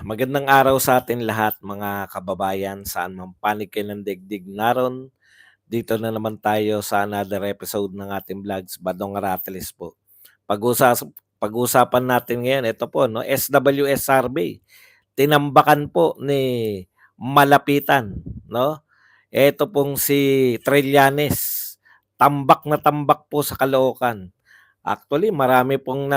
Magandang araw sa atin lahat mga kababayan, saan man panig kayo ng daigdig naron. Dito na naman tayo sa another episode ng ating vlogs, Badong Aratiles po. Pag-usas Pag-usapan natin ngayon, ito po, no, SWS survey. Tinambakan po ni Malapitan, no? Ito pong si Trillanes. Tambak na tambak po sa Caloocan. Actually, marami pong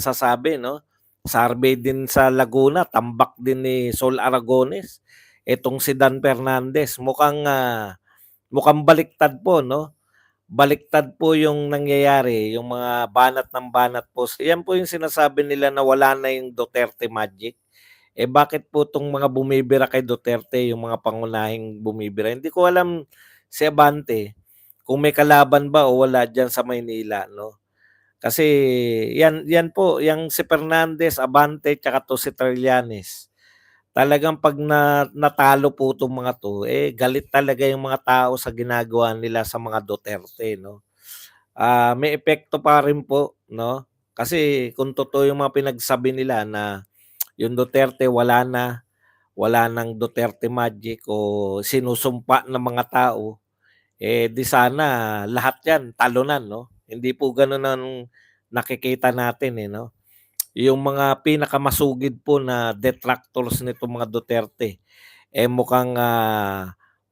sasabi, no? Survey din sa Laguna, tambak din ni Sol Aragones. Itong si Dan Fernandez, mukhang baliktad po, no? Baliktad po yung nangyayari, yung mga banat ng banat po. Yan po yung sinasabi nila na wala na yung Duterte magic. Eh bakit po itong mga bumibira kay Duterte, yung mga pangunahing bumibira? Hindi ko alam si Abante kung may kalaban ba o wala diyan sa Maynila, no? Kasi yan po, yang si Fernandez, Abante, tsaka 'to si Trillanes. Talagang 'pag natalo po 'tong mga 'to, eh, galit talaga yung mga tao sa ginagawa nila sa mga Duterte, 'no? May epekto pa rin po, 'no? Kasi kung totoo yung mga pinagsabi nila na yung Duterte wala ng Duterte magic o sinusumpa ng mga tao, eh, di sana lahat 'yan talunan, 'no? Hindi po gano'n ang nakikita natin, eh, 'no? Yung mga pinakamasugid po na detractors nitong mga Duterte, eh, mukhang,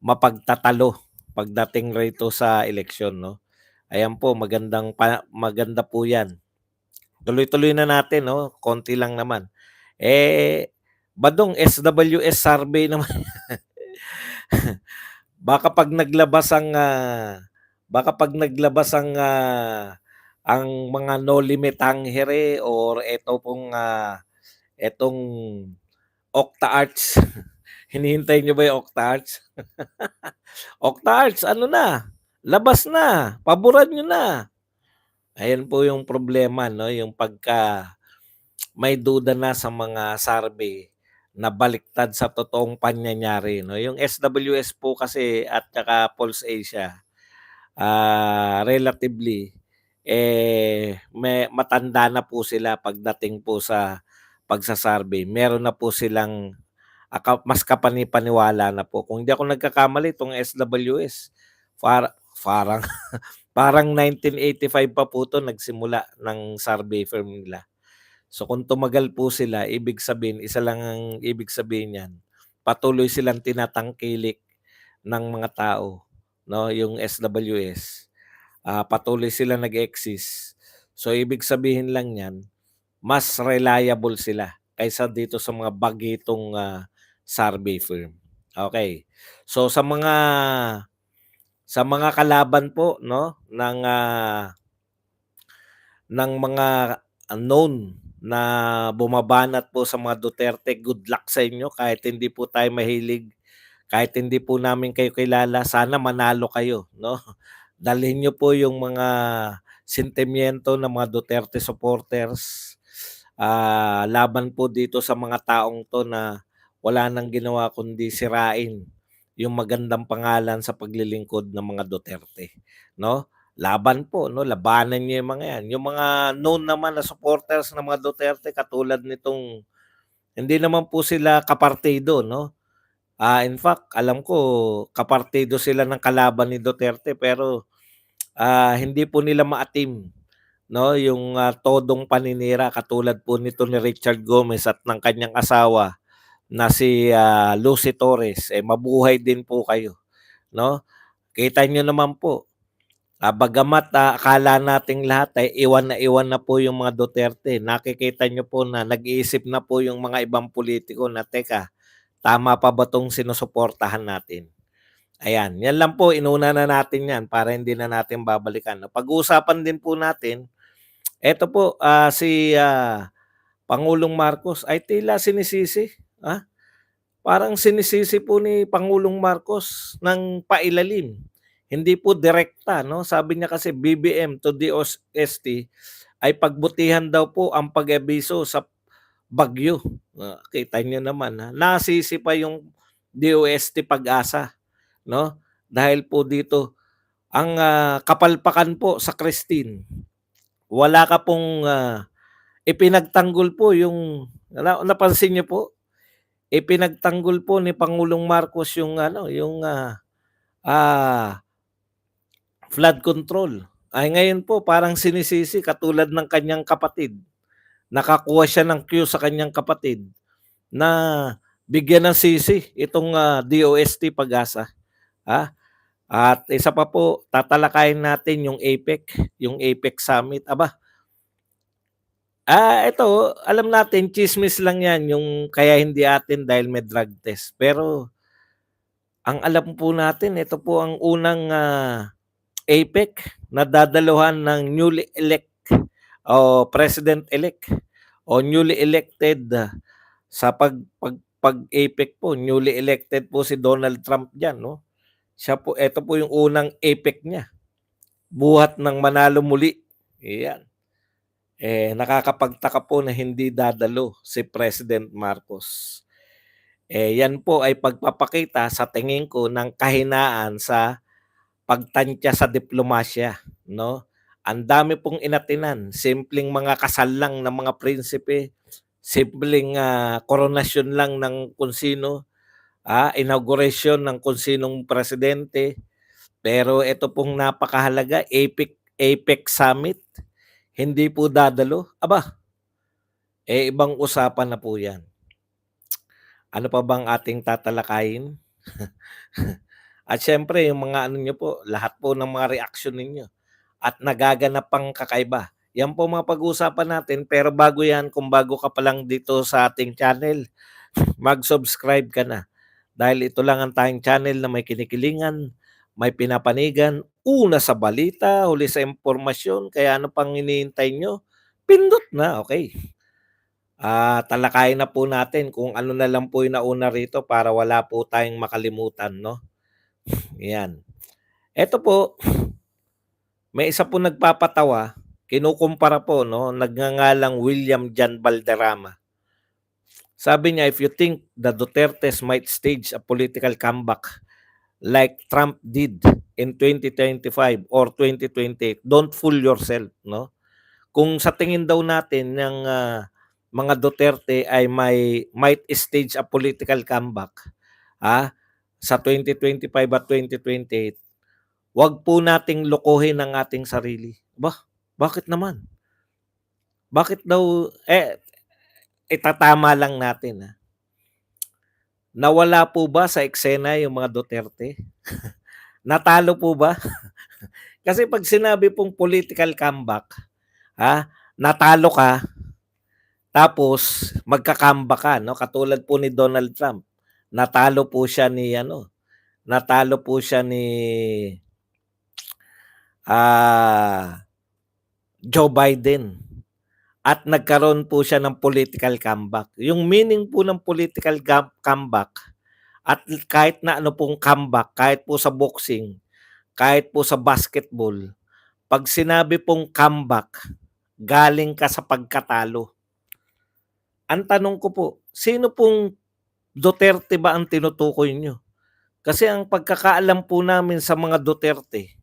mapagtatalo pagdating rito sa eleksyon, 'no? Ayan po, maganda po 'yan. Tuloy-tuloy na natin, 'no, konti lang naman. Eh, Badong, SWS survey naman. Baka 'pag naglabas ang, baka 'pag naglabas ang mga No Limit Tangere or eto pong, etong Octa Arts. Hinihintay niyo ba yung Octa Arts? Octa Arts ano na, labas na, paboran niyo na. Ayan po yung problema, 'no, yung pagka may duda na sa mga survey na baliktad sa totoong pangyayari, 'no. Yung SWS po kasi at saka Pulse Asia, relatively, eh, matanda na po sila pagdating po sa pagsa-survey. Meron na po silang mas kapani-paniwala na po. Kung hindi ako nagkakamali itong SWS, parang parang 1985 pa po 'to nagsimula ng survey firm nila. So kung tumagal po sila, ibig sabihin, isa lang ang ibig sabihin niyan, patuloy silang tinatangkilik ng mga tao, 'no, yung SWS. Patuloy silang nag-exist. So ibig sabihin lang niyan, mas reliable sila kaysa dito sa mga bagitong, survey firm. Okay. So sa mga kalaban po, 'no, ng mga known na bumabanat po sa mga Duterte, good luck sa inyo kahit hindi po tayo mahilig, kahit hindi po namin kayo kilala, sana manalo kayo, 'no? Dalhin niyo po yung mga sentimiento ng mga Duterte supporters, laban po dito sa mga taong 'to na wala nang ginawa kundi sirain yung magandang pangalan sa paglilingkod ng mga Duterte, 'no? Laban po, 'no, labanan niyo yung mga 'yan. Yung mga known naman na supporters ng mga Duterte katulad nitong hindi naman po sila kapartido, 'no? In fact, alam ko kapartido sila ng kalaban ni Duterte pero, hindi po nila maatim, 'no, yung, todong paninira katulad po nito ni Richard Gomez at ng kanyang asawa na si, Lucy Torres, eh, mabuhay din po kayo, 'no? Kita niyo naman po, bagamat, akala nating lahat ay iwan na po yung mga Duterte, nakikita niyo po na nag-iisip na po yung mga ibang politiko na, "Teka, tama pa ba 'tong sinusuportahan natin?" Ayan, 'yan lang po, inuna na natin 'yan para hindi na natin babalikan. Pag-uusapan din po natin, eto po, si, Pangulong Marcos ay tila sinisisi, parang sinisisi po ni Pangulong Marcos ng pailalim, hindi po direkta, 'no. Sabi niya kasi BBM to DOST ay pagbutihan daw po ang pag-abiso sa bagyo. Kita niyo naman, nasisi pa yung DOST Pag-asa, 'no, dahil po dito ang, kapalpakan po sa Christine. Wala ka pong, ipinagtanggol po yung napansin niyo po? Ipinagtanggol po ni Pangulong Marcos yung ano, yung, ah, flood control. Ay ngayon po parang sinisisi katulad ng kanyang kapatid. Nakakuha siya ng cue sa kanyang kapatid na bigyan ng sisi itong, DOST Pag-asa, ah. At isa pa po, tatalakayin natin yung APEC Summit. Aba, ito alam natin tsismis lang 'yan yung kaya hindi atin dahil may drug test. Pero ang alam po natin ito po ang unang, APEC na dadaluhan ng newly elect o president-elect o newly elected, sa pag-APEC po, newly elected po si Donald Trump diyan 'no. Siya po ito po yung unang APEC niya, buhat ng manalo muli, iyan. Nakakapagtaka po na hindi dadalo si President Marcos. Yan po ay pagpapakita sa tingin ko ng kahinaan sa pagtantya sa diplomasya, 'no? Ang dami pong inatinan, simpleng mga kasal lang ng mga prinsipe, simpleng, koronasyon lang ng kung sino, inauguration ng kung sinong presidente. Pero ito pong napakahalaga, APEC Summit, hindi po dadalo. Aba, ibang usapan na po 'yan. Ano pa bang ating tatalakayin? At siyempre yung mga ano niyo po, lahat po ng mga reaksyon ninyo at nagaganap pang kakaiba. Yan po mga pag-uusapan natin, pero bago yan, kung bago ka pa lang dito sa ating channel, mag-subscribe ka na. Dahil ito lang ang tayong channel na may kinikilingan, may pinapanigan, una sa balita, huli sa impormasyon, kaya ano pang hinihintay nyo? Pindot na, okay. Talakayin na po natin kung ano na lang po yung nauna rito para wala po tayong makalimutan, no? Yan. Eto po, may isa po nagpapatawa, kinukumpara po, no? Nagngangalang William John Valderrama. Sabi niya, if you think the Dutertes might stage a political comeback like Trump did in 2025 or 2028, don't fool yourself, no? Kung sa tingin daw natin ng mga Duterte ay might stage a political comeback, sa 2025 at 2028, wag po nating lokohin ang ating sarili. Bakit naman? Bakit daw itatama lang natin, Nawala po ba sa eksena yung mga Duterte? Natalo po ba? Kasi pag sinabi pong political comeback, natalo ka, tapos magka-comeback ka, no? Katulad po ni Donald Trump. Natalo po siya ni natalo po siya ni Joe Biden at nagkaroon po siya ng political comeback. Yung meaning po ng political comeback at kahit na ano pong comeback, kahit po sa boxing, kahit po sa basketball, pag sinabi pong comeback, galing ka sa pagkatalo. Ang tanong ko po, sino pong Duterte ba ang tinutukoy nyo? Kasi ang pagkakaalam po namin sa mga Duterte,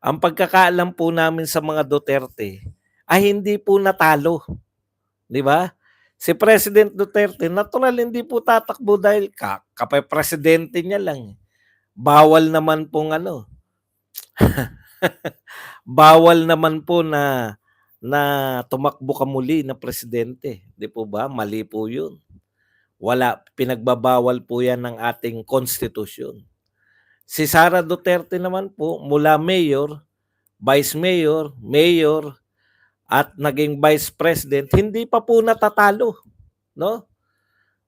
ang pagkakaalam po namin sa mga Duterte ay hindi po natalo. Di ba? Si President Duterte, natural hindi po tatakbo dahil kapay-presidente niya lang. Bawal naman pong bawal naman po na tumakbo ka muli na presidente. Di po ba? Mali po yun. Pinagbabawal po yan ng ating konstitusyon. Si Sara Duterte naman po, mula mayor, vice mayor, mayor, at naging vice president, hindi pa po natatalo, no?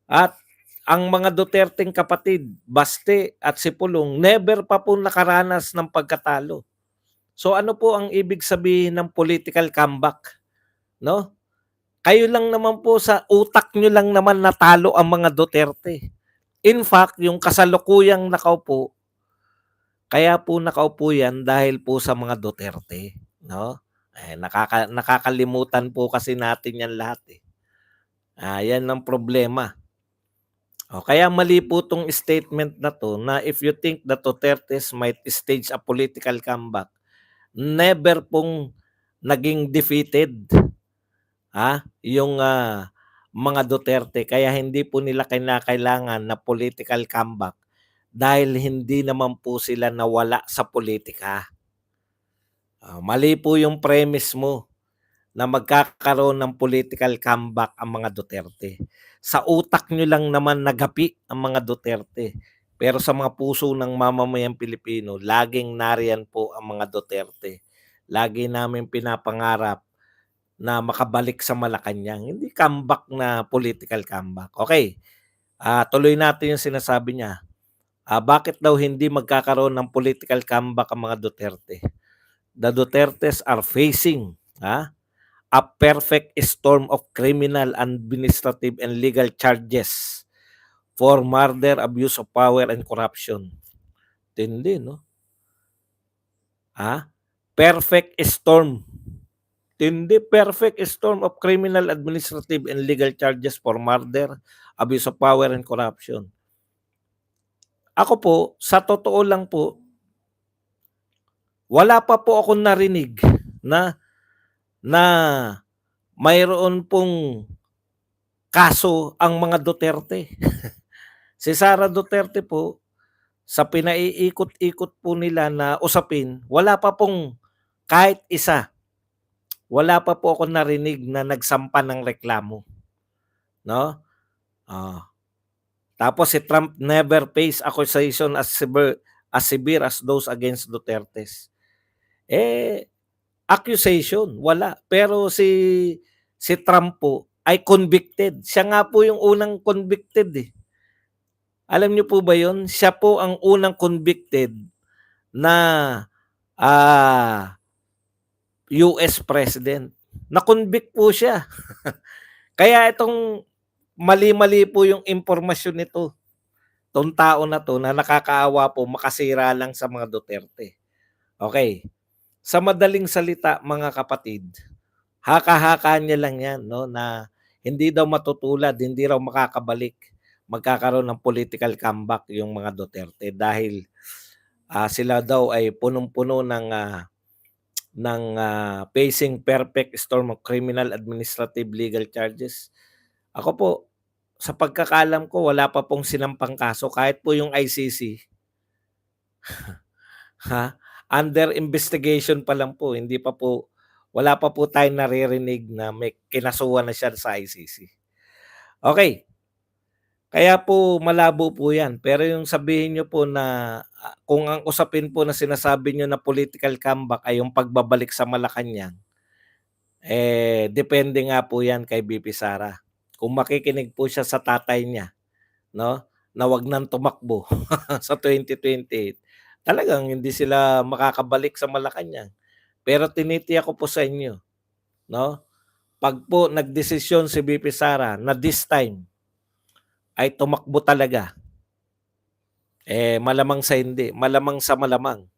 At ang mga Duterteng kapatid, Baste at Sipulong, never pa po nakaranas ng pagkatalo. So ano po ang ibig sabihin ng political comeback, no? Kayo lang naman po sa utak nyo lang naman natalo ang mga Duterte. In fact, yung kasalukuyang nakaupo, kaya po nakaupo yan dahil po sa mga Duterte, no? Nakakalimutan po kasi natin yan lahat, yan ang problema. Kaya mali po tong statement na to na if you think the Dutertes might stage a political comeback, never pong naging defeated yung, mga Duterte kaya hindi po nila kinakailangan na political comeback dahil hindi naman po sila nawala sa politika. Mali po yung premise mo na magkakaroon ng political comeback ang mga Duterte. Sa utak nyo lang naman nagapi ang mga Duterte. Pero sa mga puso ng mamamayang Pilipino, laging nariyan po ang mga Duterte. Lagi namin pinapangarap na makabalik sa Malacanang. Hindi comeback na political comeback. Okay, tuloy natin yung sinasabi niya. Bakit daw hindi magkakaroon ng political comeback ang mga Duterte? The Dutertes are facing a perfect storm of criminal, administrative, and legal charges for murder, abuse of power, and corruption. Tindi, no? Perfect storm. Tindi, perfect storm of criminal, administrative, and legal charges for murder, abuse of power, and corruption. Ako po, sa totoo lang po, wala pa po akong narinig na na mayroon pong kaso ang mga Duterte. Si Sara Duterte po, sa pinaiikot-ikot po nila na usapin, wala pa pong kahit isa, wala pa po ako narinig na nagsampa ng reklamo. No? Tapos si Trump never face accusation as severe as those against Dutertes. Accusation, wala. Pero si Trump po ay convicted. Siya nga po yung unang convicted eh. Alam niyo po ba yun? Siya po ang unang convicted na US President. Na-convict po siya. Kaya itong mali-mali po yung impormasyon nito. Itong tao na to na nakakaawa po makasira lang sa mga Duterte. Okay. Sa madaling salita mga kapatid, haka-haka niya lang yan no, na hindi daw matutulad, hindi raw makakabalik, magkakaroon ng political comeback yung mga Duterte dahil sila daw ay punong-puno ng facing perfect storm of criminal, administrative, legal charges. Ako po, sa pagkakalam ko, wala pa pong sinampang kaso kahit po yung ICC. Under investigation pa lang po, hindi pa po, wala pa po tayong naririnig na may kinasuhan na siya sa ICC. Okay. Kaya po malabo po yan. Pero yung sabihin nyo po na kung ang usapin po na sinasabi nyo na political comeback ay yung pagbabalik sa Malacanang, depende nga po yan kay BP Sara. Kung makikinig po siya sa tatay niya, no, na wag nang tumakbo sa 2028, talagang hindi sila makakabalik sa Malacanang. Pero tinitiyak ko po sa inyo, no, pag po nagdesisyon si BP Sara na this time ay tumakbo talaga, malamang sa hindi, malamang sa malamang,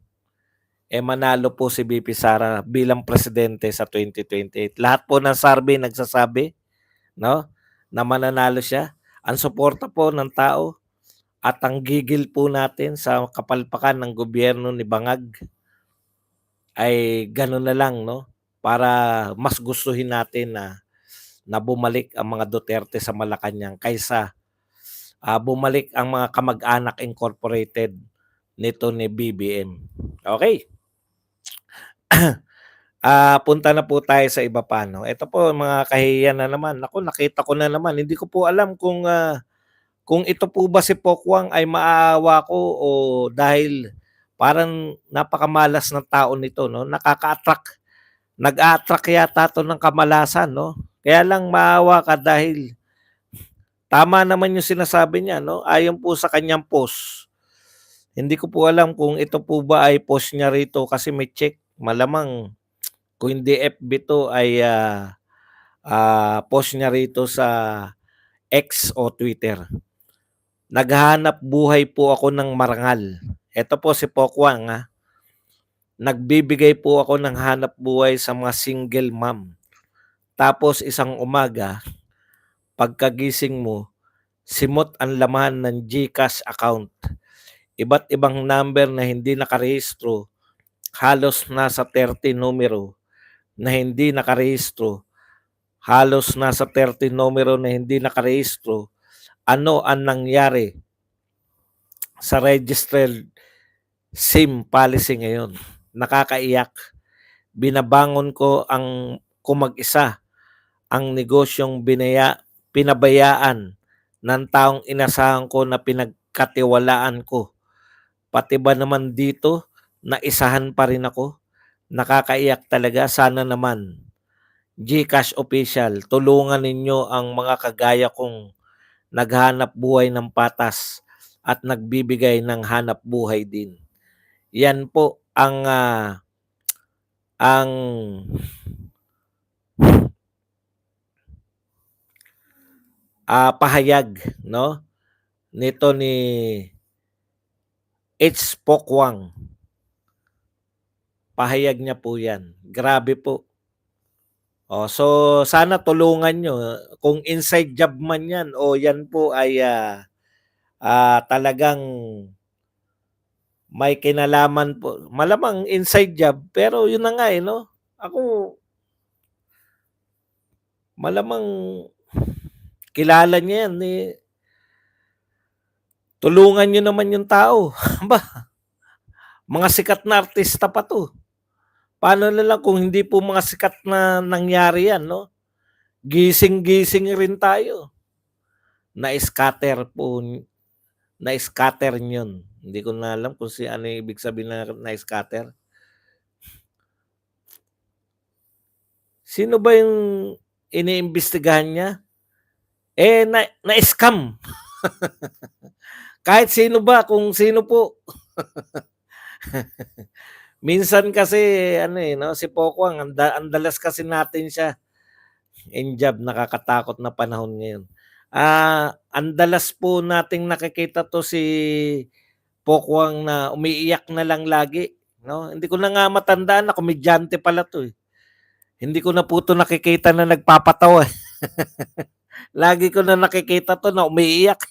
manalo po si BP Sara bilang presidente sa 2028. Lahat po ng survey nagsasabi, no, na mananalo siya. Ang suporta po ng tao at ang gigil po natin sa kapalpakan ng gobyerno ni Bangag ay gano'n na lang, no, para mas gustuhin natin na bumalik ang mga Duterte sa Malacanang kaysa bumalik ang mga kamag-anak incorporated nito ni BBM. Okay. Punta na po tayo sa iba pa, no. Ito po mga kahihiyan na naman. Naku, nakita ko na naman. Hindi ko po alam kung ito po ba si Pokwang ay maaawa ko o dahil parang napakamalas ng tao nito, no. Nakaka-attract. Nag-a-attract yata 'to ng kamalasan, no. Kaya lang maawa ka dahil tama naman yung sinasabi niya, no. Ayon po sa kanyang post. Hindi ko po alam kung ito po ba ay post niya rito kasi may check. Malamang kung hindi FB to ay post niya rito sa X o Twitter. Naghahanap buhay po ako ng marangal. Ito po si Pokwang Nagbibigay po ako ng hanap buhay sa mga single mom. Tapos isang umaga, pagkagising mo, simot ang laman ng GCash account. Iba't ibang number na hindi nakarehistro, halos nasa 30 numero na hindi nakarehistro, halos nasa 30 numero na hindi nakarehistro. Ano ang nangyari sa registered SIM policy ngayon? Nakakaiyak. Binabangon ko mag-isa ang negosyong pinabayaan ng taong inasahan ko na pinagkatiwalaan ko. Pati ba naman dito, naisahan pa rin ako? Nakakaiyak talaga. Sana naman, GCash official, tulungan ninyo ang mga kagaya kong naghanap buhay ng patas at nagbibigay ng hanap buhay din. Yan po ang pahayag, no, nito ni H. Pokwang. Pahayag niya po yan. Grabe po. So sana tulungan nyo. Kung inside job man yan o yan po ay talagang may kinalaman po. Malamang inside job, pero yun na nga no. Ako, malamang kilala niya yan tulungan nyo naman yung tao. Ba? Mga sikat na artista pa to. Paano na lang kung hindi po mga sikat na nangyari yan, no? Gising-gising rin tayo. Na-scatter po, na-scatter yun. Hindi ko na alam kung ano yung ibig sabihin na-scatter. Sino ba yung iniimbestigahan niya? Na-scam. Kahit sino ba, kung sino po. Minsan kasi no, si Pokwang ang dalas kasi natin siya in job, nakakatakot na panahon ngayon. Ang dalas po nating nakikita to si Pokwang na umiiyak na lang lagi, no? Hindi ko na nga matandaan na komedyante pala to. Hindi ko na po to nakikita na nagpapatawa. Lagi ko na nakikita to na umiiyak.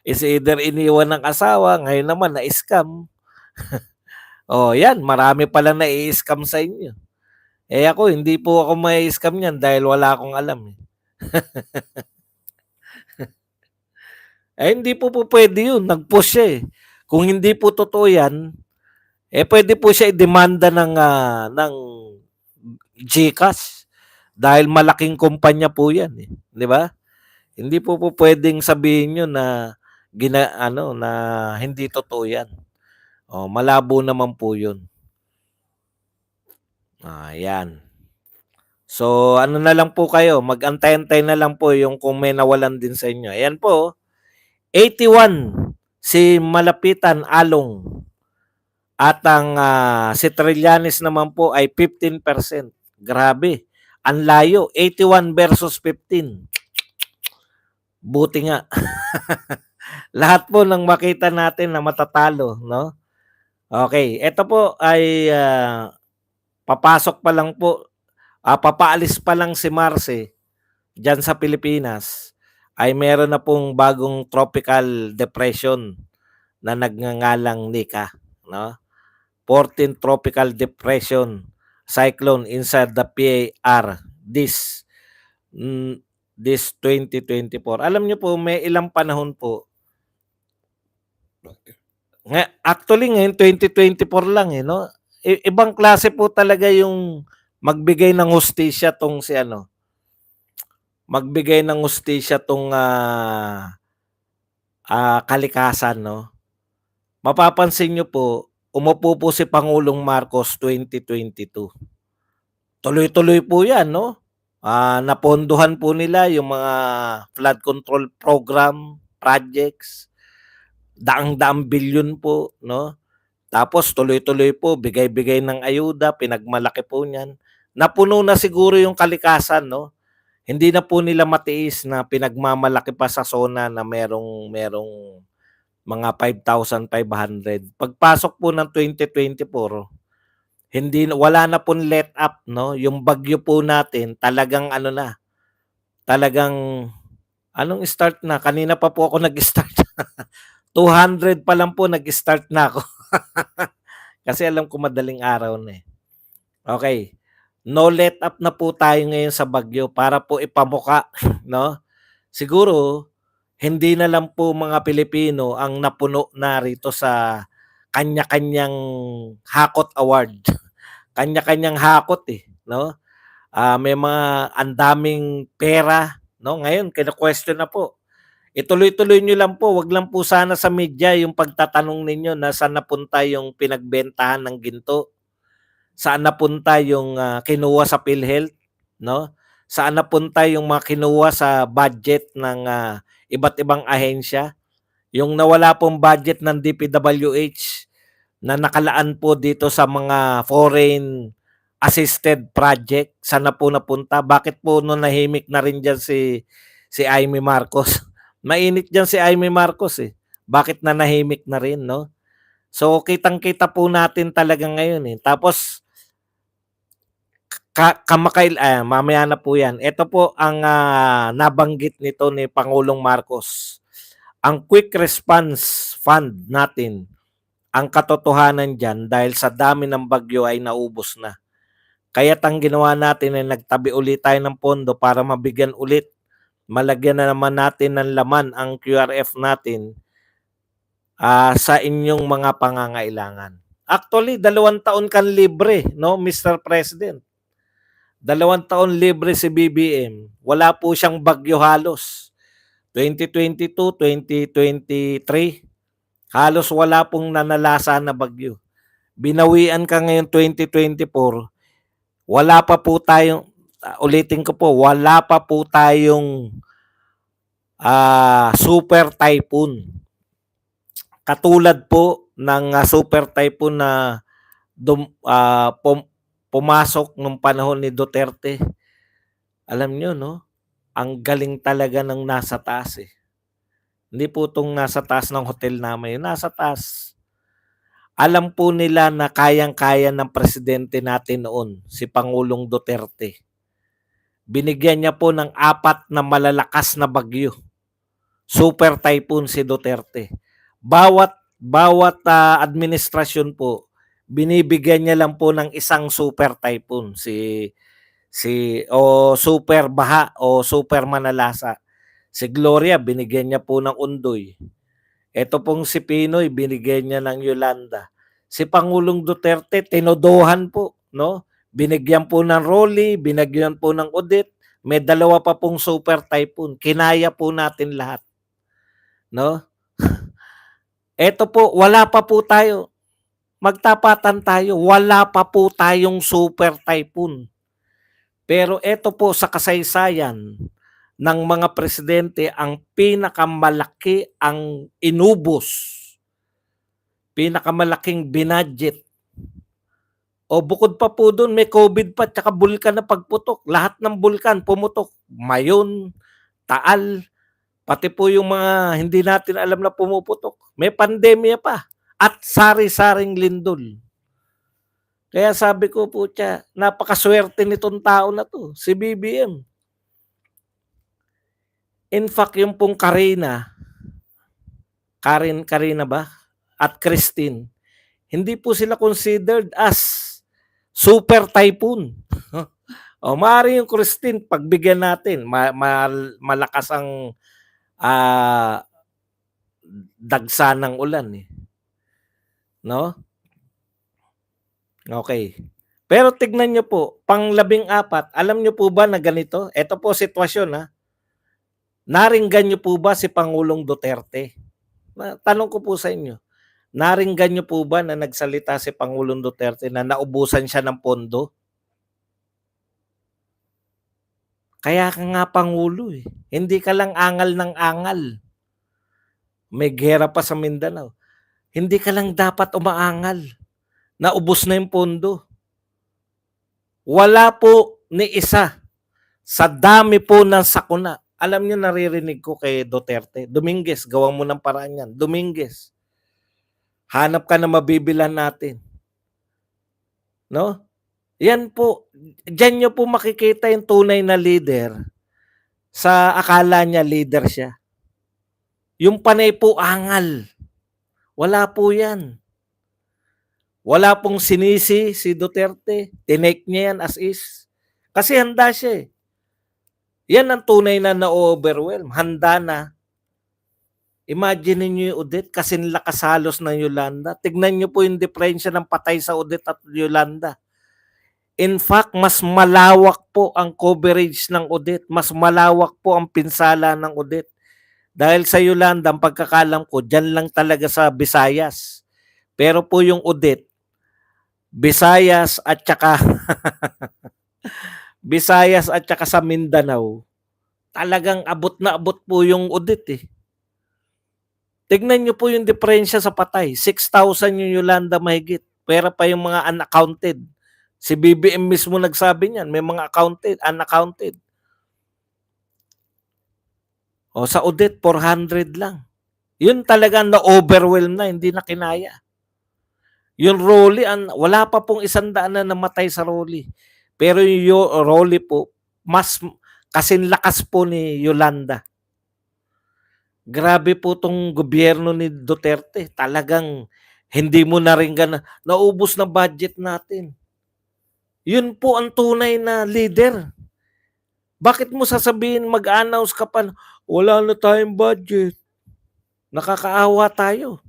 Is either iniwan ng asawa, ngayon naman na-scam. Yan, marami pala na-i-scam sa inyo. Ako, hindi po ako mai-scam niyan dahil wala akong alam. Hindi po pwede yun. Nag-post siya eh. Kung hindi po totoo yan, pwede po siya i-demanda ng GCash dahil malaking kumpanya po yan eh. Di ba? Hindi po pwedeng sabihin nyo na na hindi totoo yan. Malabo naman po yun. Yan. So, ano na lang po kayo, mag-antay-antay na lang po yung kung may nawalan din sa inyo. Ayan po, 81 si Malapitan Along. At ang si Trillanes naman po ay 15%. Grabe. Ang layo, 81 versus 15. Buti nga. Lahat po nang makita natin na matatalo, no? Okay, ito po ay papasok pa lang po, papaalis pa lang si Marce dyan sa Pilipinas, ay meron na pong bagong tropical depression na nagngangalang Nika, no? 14th tropical depression cyclone inside the PAR this 2024. Alam niyo po, may ilang panahon po. Actually, ngayon 2024 lang no? Ibang klase po talaga yung magbigay ng hustisya tong si magbigay ng hustisya tong kalikasan, no? Mapapansin nyo po, umupo po si Pangulong Marcos 2022. Tuloy-tuloy po yan, no? Napondohan po nila yung mga flood control program, projects, daang-daang bilyon po, no? Tapos tuloy-tuloy po, bigay-bigay ng ayuda, pinagmalaki po niyan. Napuno na siguro yung kalikasan, no? Hindi na po nila matiis na pinagmamalaki pa sa zona na merong mga 5,500. Pagpasok po ng 2024, wala na pong let up, no? Yung bagyo po natin, talagang talagang anong start na? Kanina pa po ako nag-start. 200 pa lang po nag-start na ako. Kasi alam ko madaling araw na eh. Okay. no let up na po tayo ngayon sa bagyo para po ipamukha, 'no? Siguro hindi na lang po mga Pilipino ang napuno na rito sa kanya-kanyang hakot award. Kanya-kanyang hakot, eh, 'no? May mga ang daming pera, 'no? Ngayon kino-question na po. Ituloy-tuloy niyo lang po, 'wag lang po sana sa media yung pagtatanong ninyo na saan napunta yung pinagbentahan ng ginto, saan napunta yung, kinuha sa PhilHealth, 'no? Saan napunta yung mga kinuha sa budget ng, iba't ibang ahensya. Yung nawala pong budget ng DPWH na nakalaan po dito sa mga foreign assisted project, saan na po napunta? Bakit po nahimik na rin diyan si Amy Marcos? Mainit diyan si Amy Marcos, eh. Bakit nanahimik na rin, 'no? So, kitang-kita po natin talaga ngayon, eh. Tapos mamaya na po 'yan. Ito po ang, nabanggit nito ni Pangulong Marcos. Ang Quick Response Fund natin, ang katotohanan diyan dahil sa dami ng bagyo ay naubos na. Kaya't ang ginawa natin ay nagtabi ulit tayo ng pondo para mabigyan ulit, malagyan na naman natin ng laman ang QRF natin, sa inyong mga pangangailangan. Actually, 2 taon kang libre, 'no, Mr. President. 2 taon libre si BBM. Wala po siyang bagyo halos. 2022, 2023, halos wala pong nanalasa na bagyo. Binawian ka ngayon 2024, wala pa po tayong, ulitin ko po, wala pa po tayong super typhoon. Katulad po ng super typhoon na pumasok nung panahon ni Duterte. Alam nyo, no? Ang galing talaga ng nasa taas, eh. Hindi po itong nasa taas ng hotel namin, nasa taas. Alam po nila na kayang-kaya ng presidente natin noon, si Pangulong Duterte. Binigyan niya po ng 4 na malalakas na bagyo. Super typhoon si Duterte. Bawat administrasyon po, binibigyan niya lang po ng isang super typhoon, o super baha o super manalasa. Si Gloria binigyan niya po ng Undoy. Ito pong si Pinoy binigyan niya ng Yolanda. Si Pangulong Duterte tinodohan po, 'no? Binigyan po ng Rolly, binigyan po ng Odette, may 2 pa pong super typhoon. Kinaya po natin lahat, 'no? Ito po, wala pa po tayo. Magtapatan tayo, wala pa po tayong super typhoon. Pero ito po sa kasaysayan ng mga presidente, ang pinakamalaki ang inubos, pinakamalaking binudget. O bukod pa po doon, may COVID pa, tsaka bulkan na pagputok. Lahat ng bulkan pumutok. Mayon, Taal, pati po yung mga hindi natin alam na pumuputok. May pandemya pa. At sari-saring lindol. Kaya sabi ko po napakaswerte nitong tao na to, si BBM. In fact, yung pong Karina ba? At Christine, hindi po sila considered as super typhoon. O maaari yung Christine, pagbigyan natin, malakas ang dagsa ng ulan, eh. No? Okay. Pero tignan nyo po, pang-14, alam nyo po ba na ganito? Ito po sitwasyon, ha? Naringgan nyo po ba si Pangulong Duterte? Tanong ko po sa inyo, naringgan nyo po ba na nagsalita si Pangulong Duterte na naubusan siya ng pondo? Kaya ka nga Pangulo, eh. Hindi ka lang angal ng angal. May gera pa sa Mindanao. Hindi ka lang dapat umaangal. Naubos na yung pondo. Wala po ni isa sa dami po ng sakuna. Alam niyo, naririnig ko kay Duterte, Dominguez, gawan mo ng paraan yan. Dominguez, hanap ka na mabibilan natin. No? Yan po, diyan nyo po makikita yung tunay na leader sa akala niya leader siya. Yung panay po angal. Wala po yan. Wala pong sinisi si Duterte. Tinake niya yan as is. Kasi handa siya eh. Yan ang tunay na na-overwhelm. Handa na. Imagine niyo yung Odette, kasing lakas halos ng Yolanda. Tignan niyo po yung diferensya ng patay sa Odette at Yolanda. In fact, mas malawak po ang coverage ng Odette. Mas malawak po ang pinsala ng Odette. Dahil sa Yolanda, ang pagkakalam ko, dyan lang talaga sa Visayas. Pero po yung Odette, Visayas at saka Visayas at saka sa Mindanao, talagang abot na abot po yung Odette eh. Tignan nyo po yung diferensya sa patay. 6,000 yung Yolanda mahigit. Pero pa yung mga unaccounted. Si BBM mismo nagsabi niyan, may mga unaccounted. O sa Odette, 400 lang. Yun talagang na-overwhelm na, hindi na kinaya. Yung Rolly, wala pa pong 100 na namatay sa Rolly. Pero yung Rolly po, mas kasing lakas po ni Yolanda. Grabe po tong gobyerno ni Duterte. Talagang hindi mo na rin naubos na budget natin. Yun po ang tunay na leader. Bakit mo sasabihin mag-announce ka pa, wala na tayong budget. Nakakaawa tayo.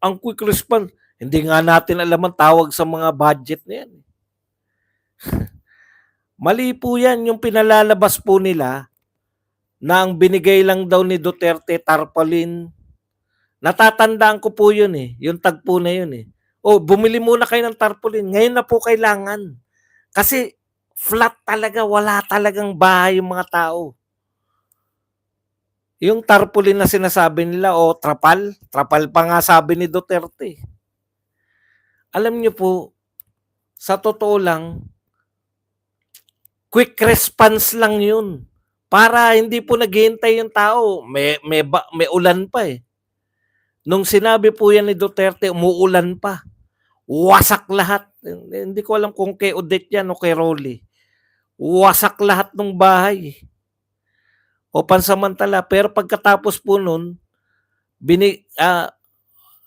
Ang quick response, hindi nga natin alam ang tawag sa mga budget na yan. Mali po yan, yung pinalalabas po nila na ang binigay lang daw ni Duterte tarpaulin. Natatandaan ko po yun eh, yung tagpo na yun eh. O, bumili muna kayo ng tarpaulin. Ngayon na po kailangan. Kasi flat talaga, wala talagang bahay yung mga tao. Yung tarpaulin na sinasabi nila, o trapal pa nga sabi ni Duterte. Alam niyo po, sa totoo lang, quick response lang yun. Para hindi po naghihintay yung tao. May ulan pa eh. Nung sinabi po yan ni Duterte, umuulan pa. Wasak lahat. Hindi ko alam kung kay Odette yan o kay Rolly. Wasak lahat ng bahay. O pansamantala. Pero pagkatapos po nun,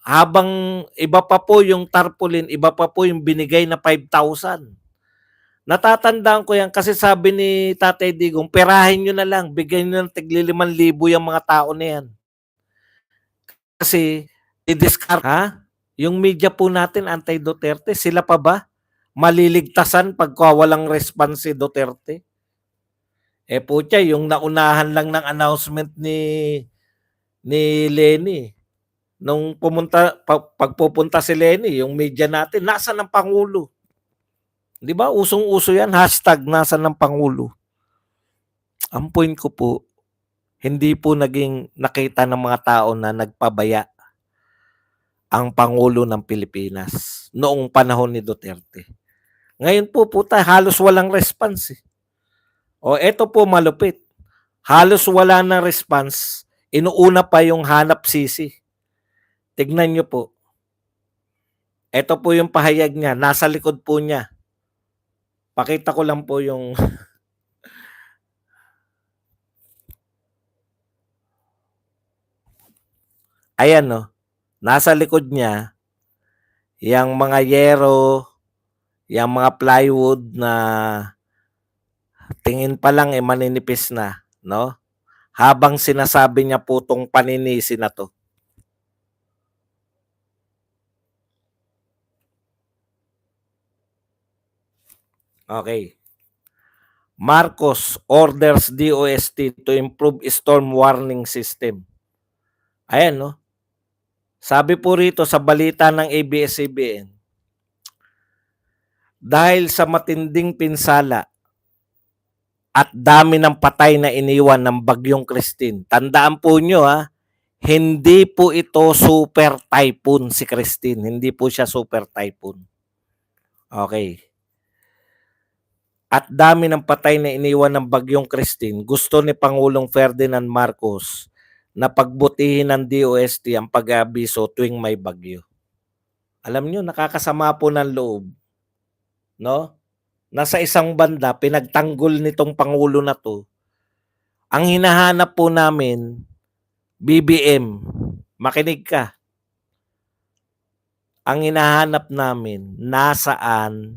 habang iba pa po yung tarpaulin, iba pa po yung binigay na 5,000. Natatandaan ko yan kasi sabi ni Tatay Digong, perahin nyo na lang, bigyan nyo ng tigli 5,000 yung mga tao na yan. Kasi, i-discard, ha? Yung media po natin, anti-Duterte, sila pa ba maliligtasan pagka walang response si Duterte? Eh po siya, yung naunahan lang ng announcement ni Lenny. Nung pagpupunta si Lenny, yung media natin, nasa ng Pangulo? Di ba? Usong-uso yan, hashtag nasa ng Pangulo. Ang point ko po, hindi po naging nakita ng mga tao na nagpabaya ang Pangulo ng Pilipinas noong panahon ni Duterte. Ngayon po halos walang response. O eto po malupit. Halos wala na response. Inuuna pa yung hanap sisi. Tignan nyo po. Eto po yung pahayag niya. Nasa likod po niya. Pakita ko lang po yung ayan no. Nasa likod niya yung mga yero, yung mga plywood na tingin pa lang maninipis na, no? Habang sinasabi niya po tong paninisi na to. Okay. Marcos orders DOST to improve storm warning system. Ayan, no? Sabi po rito sa balita ng ABS-CBN, dahil sa matinding pinsala at dami ng patay na iniwan ng Bagyong Christine. Tandaan po nyo hindi po ito super typhoon si Christine. Hindi po siya super typhoon. Okay. At dami ng patay na iniwan ng Bagyong Christine, gusto ni Pangulong Ferdinand Marcos na pagbutihin ng DOST ang pag-aabiso tuwing may bagyo. Alam nyo, nakakasama po ng loob. No? Nasa isang banda, pinagtanggol nitong Pangulo na to. Ang hinahanap po namin, BBM, makinig ka. Ang hinahanap namin, nasaan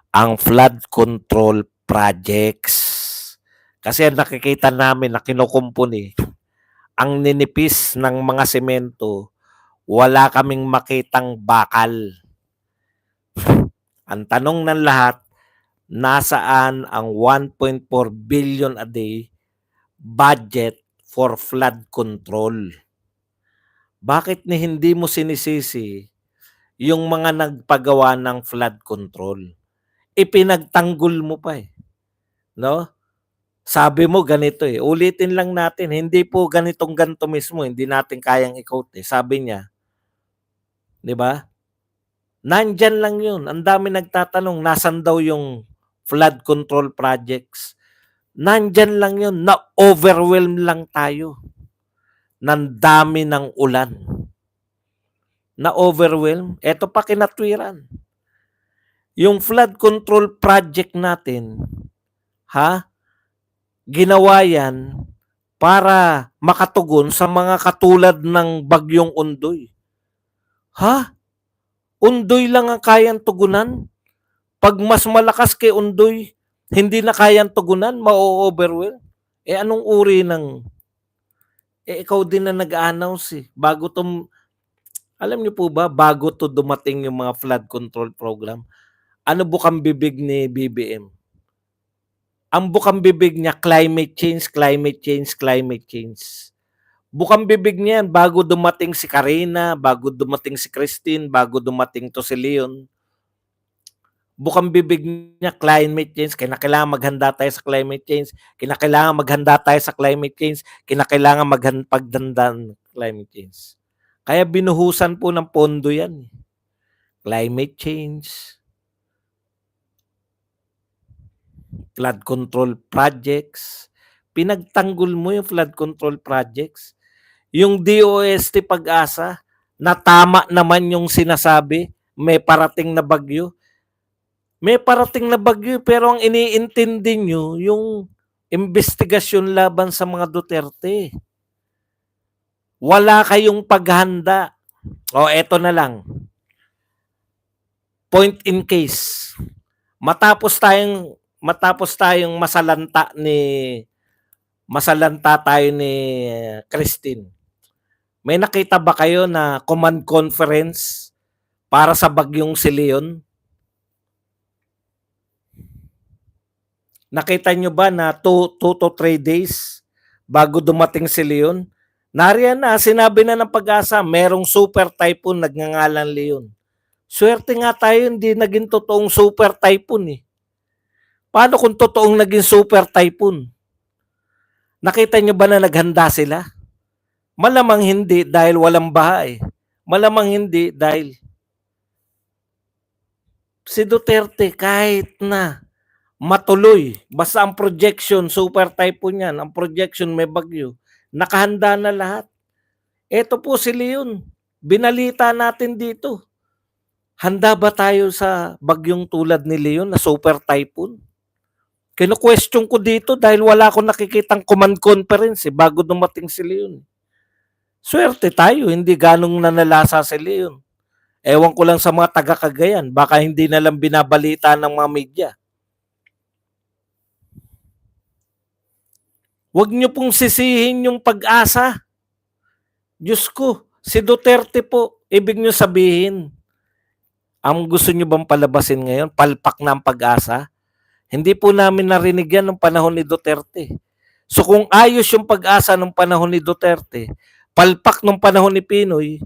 ang flood control projects. Kasi ang nakikita namin na kinukumpuni, ang ninipis ng mga semento, wala kaming makitang bakal. Ang tanong ng lahat, nasaan ang 1.4 billion a day budget for flood control? Bakit ni hindi mo sinisisi yung mga nagpagawa ng flood control? Ipinagtanggol mo pa eh, no? Sabi mo ganito eh, ulitin lang natin, hindi po ganitong ganito mismo, hindi natin kayang i-quote eh. Sabi niya, 'di ba? Nandyan lang 'yun. Ang dami nagtatanong, nasan daw yung flood control projects? Nandyan lang 'yun, na-overwhelm lang tayo ng dami ng ulan. Na-overwhelm, eto pa kinatwiran. Yung flood control project natin, ha? Ginawa yan para makatugon sa mga katulad ng Bagyong Undoy. Ha? Undoy lang ang kayang tugunan? Pag mas malakas kay Undoy, hindi na kayang tugunan, ma-overwhelm? Eh anong uri ng... Eh ikaw din na nag-announce eh. Bago to, alam niyo po ba, bago to dumating yung mga flood control program, ano bukang bibig ni BBM? Ang bukang bibig niya, climate change, climate change, climate change. Bukang bibig niya yan bago dumating si Karina, bago dumating si Christine, bago dumating to si Leon. Bukang bibig niya, climate change, kinakailangan maghanda tayo sa climate change, kinakailangan maghanda tayo sa climate change, kinakailangan pagdandan climate change. Kaya binuhusan po ng pondo yan. Climate change, flood control projects, pinagtanggol mo yung flood control projects. Yung DOST Pag-asa, na tama naman yung sinasabi, may parating na bagyo. May parating na bagyo, pero ang iniintindi nyo, yung investigasyon laban sa mga Duterte. Wala kayong paghanda. O eto na lang. Point in case. Matapos tayong masalanta tayo ni Christine. May nakita ba kayo na command conference para sa bagyong si Leon? Nakita nyo ba na 2 to 3 days bago dumating si Leon? Nariyan na, sinabi na ng Pag-asa, merong super typhoon nagngangalan Leon. Swerte nga tayo, hindi naging totoong super typhoon eh. Paano kung totoong naging super typhoon? Nakita nyo ba na naghanda sila? Malamang hindi dahil walang baha eh. Malamang hindi dahil si Duterte kahit na matuloy, basta ang projection, super typhoon yan, ang projection may bagyo, nakahanda na lahat. Ito po si Leon, binalita natin dito. Handa ba tayo sa bagyong tulad ni Leon na super typhoon? Kino-question ko dito dahil wala akong nakikitang command conference bago dumating si Leon. Swerte tayo, hindi ganong nanalasa si Leon. Ewan ko lang sa mga taga-Cagayan, baka hindi na lang binabalita ng mga media. Huwag niyo pong sisihin yung Pag-asa. Diyos ko, si Duterte po, ibig niyo sabihin, ang gusto niyo bang palabasin ngayon, palpak na ang Pag-asa? Hindi po namin narinig yan nung panahon ni Duterte. So kung ayos yung Pag-asa nung panahon ni Duterte, palpak nung panahon ni Pinoy,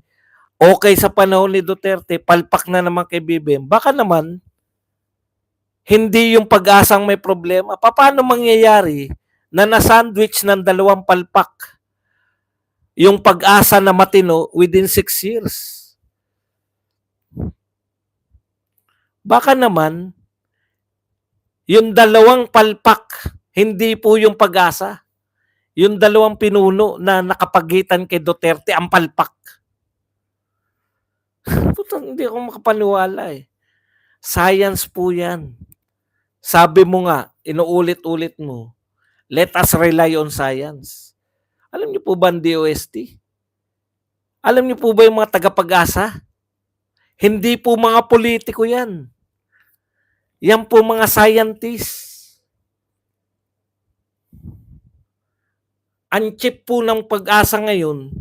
okay sa panahon ni Duterte, palpak na naman kay BBM, baka naman, hindi yung Pag-asang may problema. Paano mangyayari na na-sandwich ng dalawang palpak yung Pag-asa na matino within 6 years? Baka naman, yung dalawang palpak, hindi po yung Pag-asa. Yung dalawang pinuno na nakapagitan kay Duterte, ang palpak. Putang, hindi ako makapaniwala eh. Science po yan. Sabi mo nga, inuulit-ulit mo, let us rely on science. Alam niyo po ba ang DOST? Alam niyo po ba yung mga taga-Pag-asa? Hindi po mga politiko yan. Yan po mga scientists. Ang chip po ng Pag-asa ngayon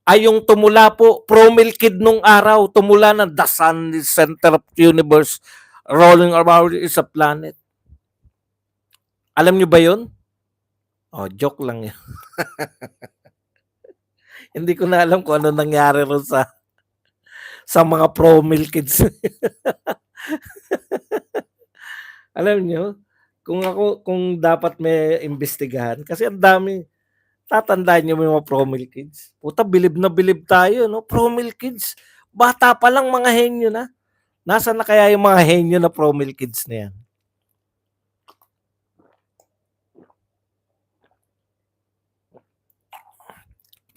ay yung tumula po, Promilkid nung araw, tumula na the sun is center of the universe, rolling around is a planet. Alam nyo ba yun? Oh, joke lang yun. Hindi ko na alam kung ano nangyari ron sa mga Promilkids. Alam nyo, kung dapat may imbestigahan, kasi ang dami, tatandaan nyo yung mga Promil Kids. Puta, bilib na bilib tayo, no? Promil Kids. Bata pa lang mga henyo na. Nasaan na kaya yung mga henyo na Promil Kids na yan?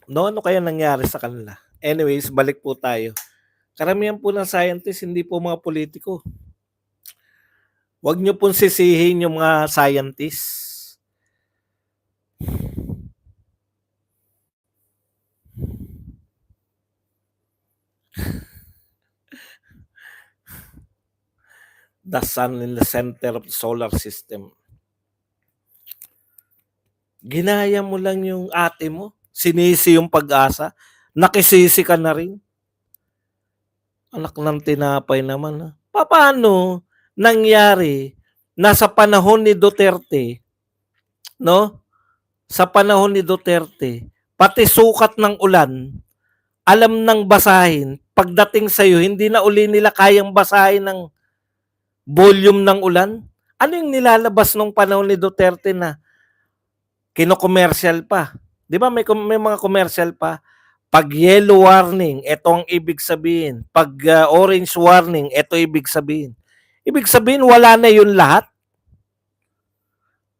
No, ano kaya nangyari sa kanila? Anyways, balik po tayo. Karamihan po ng scientists, hindi po mga politiko. Huwag nyo pong sisihin yung mga scientists. The sun in the center of the solar system. Ginaya mo lang yung ate mo. Sinisi yung Pag-asa. Nakisisi ka na rin. Anak ng tinapay naman. Ha? Paano nangyari na sa panahon ni Duterte, no? Sa panahon ni Duterte, pati sukat ng ulan, alam ng basahin, pagdating sa'yo, hindi na uli nila kayang basahin ng volume ng ulan? Ano yung nilalabas nung panahon ni Duterte na kino-commercial pa? Di ba may mga commercial pa? Pag yellow warning, ito ang ibig sabihin. Pag orange warning, ito ibig sabihin. Ibig sabihin, wala na yun lahat.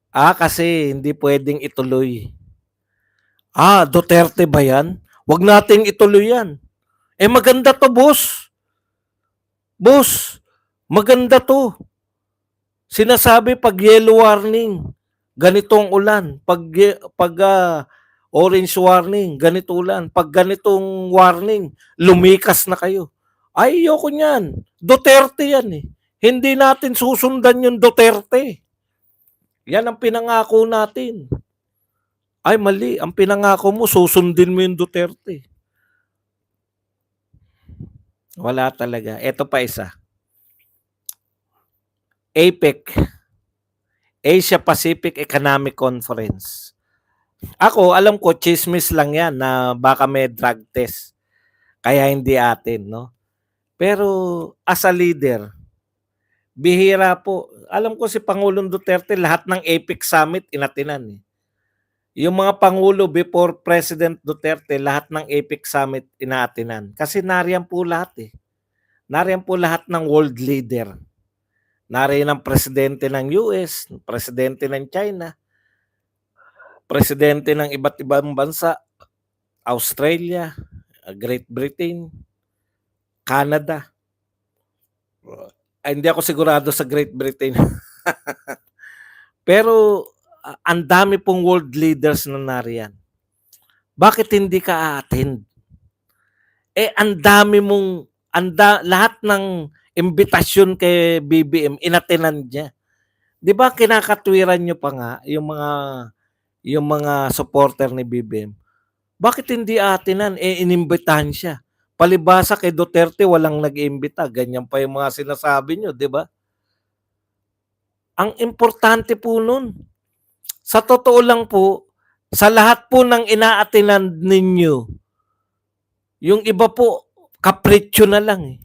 Kasi hindi pwedeng ituloy. Duterte ba yan? Huwag nating ituloy yan. Maganda to, boss. Boss, maganda to. Sinasabi pag yellow warning, ganitong ulan. Pag orange warning, ganito ulan. Pag ganitong warning, lumikas na kayo. Ayoko niyan. Duterte yan eh. Hindi natin susundan yung Duterte. Yan ang pinangako natin. Mali. Ang pinangako mo, susundin mo yung Duterte. Wala talaga. Ito pa isa. APEC, Asia Pacific Economic Conference. Ako, alam ko, chismis lang yan na baka may drug test. Kaya hindi atin, no? Pero as a leader, bihira po. Alam ko si Pangulong Duterte, lahat ng APEC Summit inatinan. Yung mga Pangulo before President Duterte, lahat ng APEC Summit inaatinan. Kasi nariyan po lahat eh. Nariyan po lahat ng world leader. Nariyan ang presidente ng US, presidente ng China, presidente ng iba't ibang bansa, Australia, Great Britain, Canada. Hindi ako sigurado sa Great Britain. Pero ang dami pong world leaders na nariyan. Bakit hindi ka a-attend? Ang dami mong, lahat ng imbitasyon kay BBM, inatenan niya. Di ba kinakatwiran nyo pa nga yung mga supporter ni BBM? Bakit hindi atinan? Inimbitahan siya. Palibasa kay Duterte, walang nag-imbita. Ganyan pa yung mga sinasabi nyo, di ba? Ang importante po nun, sa totoo lang po, sa lahat po ng inaatinan ninyo, yung iba po, kapritsyo na lang eh.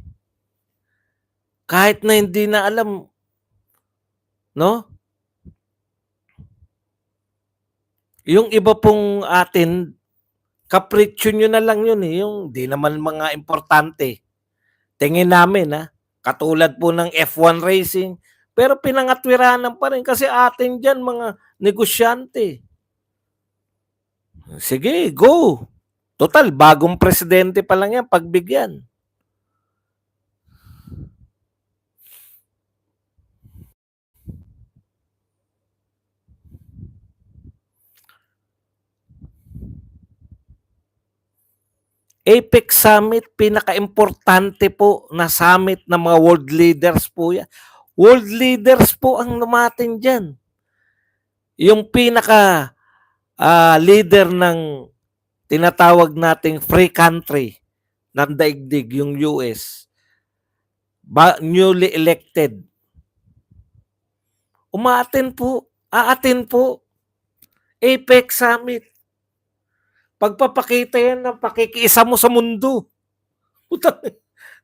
Kahit na hindi na alam, no? Yung iba pong atin, kapritsyo nyo na lang yun eh. Yung di naman mga importante. Tingin namin katulad po ng F1 racing, pero pinangatwiranan pa rin kasi atin dyan mga negosyante. Sige, go. Total, bagong presidente pa lang yan, pagbigyan. APEC Summit, pinakaimportante po na summit ng mga world leaders po yan. World leaders po ang lumatin dyan. Yung pinaka leader ng tinatawag nating free country ng daigdig, yung US, newly elected, aatin po, APEC Summit. Pagpapakita yan ng pakikiisa mo sa mundo.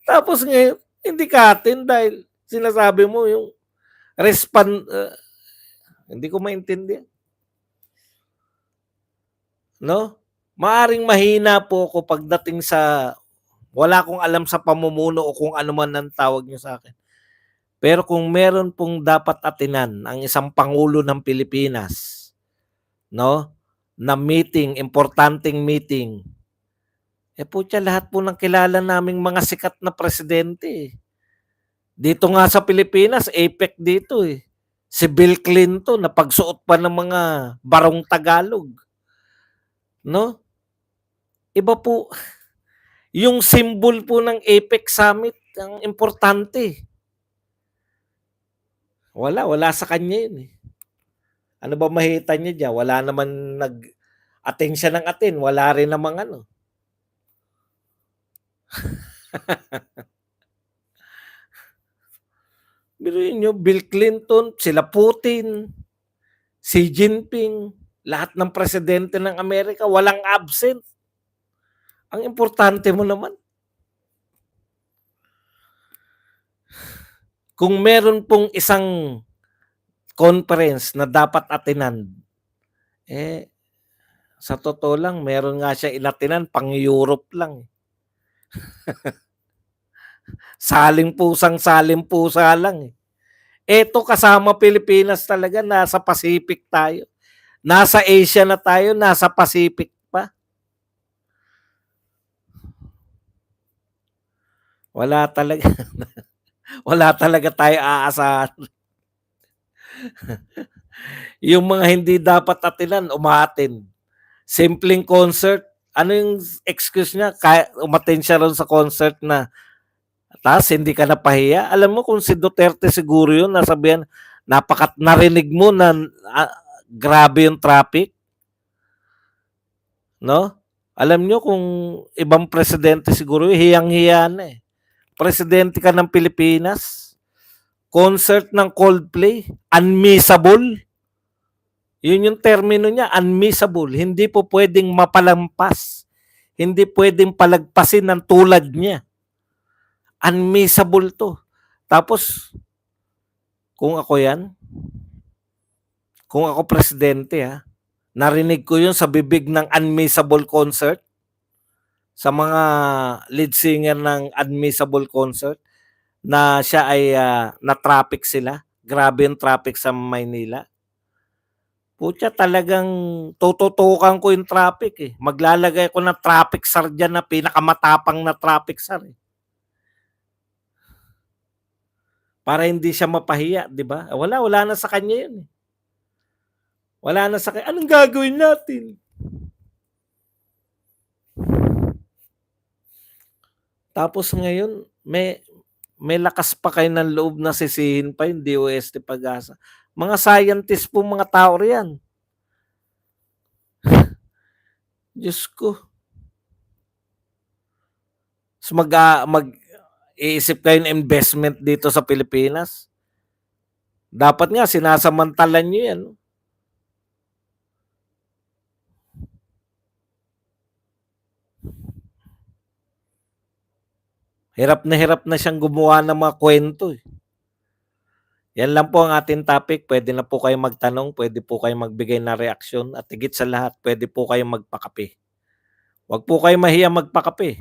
Tapos ngayon, hindi ka atin dahil sinasabi mo yung hindi ko maintindihan. No? Maaring mahina po ako pagdating sa wala akong alam sa pamumuno o kung ano man ang tawag niyo sa akin. Pero kung meron pong dapat atinan ang isang pangulo ng Pilipinas, no? Na meeting, importanteng meeting. Putya, lahat po ng kilala naming mga sikat na presidente. Dito nga sa Pilipinas, APEC dito eh. Si Bill Clinton, na pagsuot pa ng mga barong Tagalog. No? Iba po, yung symbol po ng APEC Summit, ang importante. Wala sa kanya yun eh. Ano ba mahita niya dyan? Wala naman nag-attend siya ng attend. Wala rin namang ano. Biruin nyo, Bill Clinton, sila Putin, Xi Jinping, lahat ng presidente ng Amerika, walang absent. Ang importante mo naman. Kung meron pong isang conference na dapat atinan, sa totoo lang, meron nga siya inatinan, pang Europe lang. Saling pusa lang. Eto kasama Pilipinas talaga, nasa Pacific tayo. Nasa Asia na tayo, nasa Pacific pa. Wala talaga. Wala talaga tayo aasahan. Yung mga hindi dapat atinan, umaatin. Simpleng concert, ano yung excuse niya? Umatin siya ron sa concert na tapos hindi ka napahiya. Alam mo kung si Duterte siguro yun, nasabihan, narinig mo na grabe yung traffic? No? Alam nyo kung ibang presidente siguro, hiyang-hiya na eh. Presidente ka ng Pilipinas, concert ng Coldplay, unmissable. Yun yung termino niya, unmissable. Hindi po pwedeng mapalampas. Hindi pwedeng palagpasin ng tulad niya. Unmissable to. Tapos, kung ako yan, kung ako presidente narinig ko yun sa bibig ng unmissable concert, sa mga lead singer ng unmissable concert, na siya ay na-traffic sila. Grabe yung traffic sa Maynila. Putya, talagang tututukan ko yung traffic eh. Maglalagay ko ng traffic czar dyan na pinakamatapang na traffic czar eh. Para hindi siya mapahiya, di ba? Wala na sa kanya yun eh. Wala na sa kanya. Anong gagawin natin? Tapos ngayon, may lakas pa kayo ng loob na sisihin pa yung DOST Pag-asa. Mga scientist po, mga tao riyan. Diyos ko. So mag-iisip kayo ng investment dito sa Pilipinas. Dapat nga, sinasamantalan nyo yan. Hirap na siyang gumawa ng mga kwento eh. Yan lang po ang ating topic. Pwede na po kayong magtanong, pwede po kayong magbigay na reaksyon, at higit sa lahat, pwede po kayong magpakape. Huwag po kayong mahiya magpakape.